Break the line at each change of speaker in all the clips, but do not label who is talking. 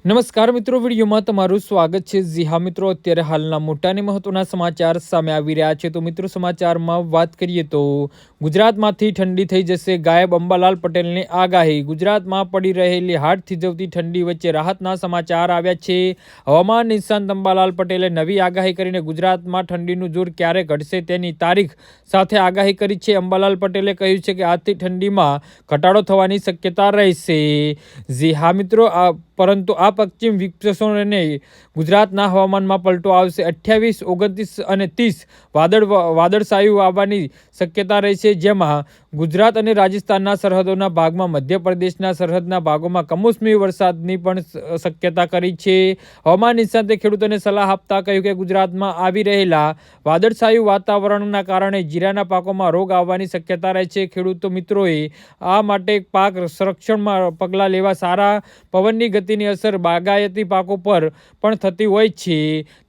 નમસ્કાર મિત્રો, વિડીયોમાં તમારું સ્વાગત છે। જી હા મિત્રો, અત્યારે હાલના મોટા અને મહત્વના સમાચાર સામે આવી રહ્યા છે। તો મિત્રો, સમાચારમાં વાત કરીએ તો ગુજરાતમાંથી ઠંડી થઈ જશે ગાયબ, અંબાલાલ પટેલની આગાહી। ગુજરાતમાં પડી રહેલી હાડ થીજવતી ઠંડી વચ્ચે રાહતના સમાચાર આવ્યા છે। હવામાન નિષ્ણાત અંબાલાલ પટેલે નવી આગાહી કરીને ગુજરાતમાં ઠંડીનું જોર ક્યારે ઘટશે તેની તારીખ સાથે આગાહી કરી છે। અંબાલાલ પટેલે કહ્યું છે કે આજથી ઠંડીમાં ઘટાડો થવાની શક્યતા રહેશે। જી હા મિત્રો, પરંતુ આ પશ્ચિમ વિક્ષેપોને ગુજરાતના હવામાનમાં પલટો આવશે। 28, 29 અને 30 વાદળછાયું આવવાની શક્યતા રહેશે, જેમાં ગુજરાત અને રાજસ્થાનના સરહદોના ભાગમાં, મધ્યપ્રદેશના સરહદના ભાગોમાં કમોસમી વરસાદની પણ શક્યતા કરી છે। હવામાન નિષ્ણાતે ખેડૂતોને સલાહ આપતા કહ્યું કે ગુજરાતમાં આવી રહેલા વાદળછાયું વાતાવરણના કારણે જીરાના પાકોમાં રોગ આવવાની શક્યતા રહે છે। ખેડૂતો મિત્રોએ આ માટે પાક સંરક્ષણમાં પગલાં લેવા। સારા પવનની ગતિની અસર બાગાયતી પાકો પર પણ થતી હોય છે।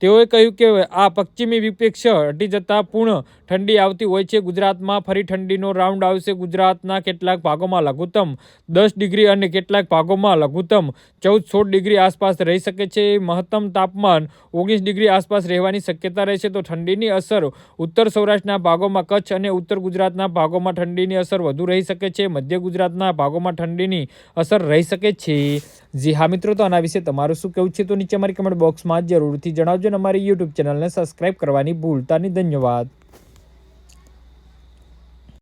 તેઓએ કહ્યું કે આ પશ્ચિમી વિક્ષેપ હટી જતાં પૂર્ણ ઠંડી આવતી હોય છે। ગુજરાતમાં ફરી ઠંડીનો રાઉન્ડ આવશે। ગુજરાતના કેટલાક ભાગોમાં લઘુત્તમ 10 ડિગ્રી અને કેટલાક ભાગોમાં લઘુત્તમ 14-16 ડિગ્રી આસપાસ રહી શકે છે। મહત્તમ તાપમાન 19 ડિગ્રી આસપાસ રહેવાની શક્યતા રહેશે। તો ઠંડીની અસર ઉત્તર સૌરાષ્ટ્રના ભાગોમાં, કચ્છ અને ઉત્તર ગુજરાતના ભાગોમાં ઠંડીની અસર વધુ રહી શકે છે। મધ્ય ગુજરાતના ભાગોમાં ઠંડીની અસર રહી શકે છે। જી હા મિત્રો, તો આના વિશે તમારું શું કહેવું છે તો નીચે અમારી કમેન્ટ બોક્સમાં જરૂરથી જણાવજો અને અમારી યુટ્યુબ ચેનલને સબસ્ક્રાઈબ કરવાની ભૂલતા નહીં। ધન્યવાદ।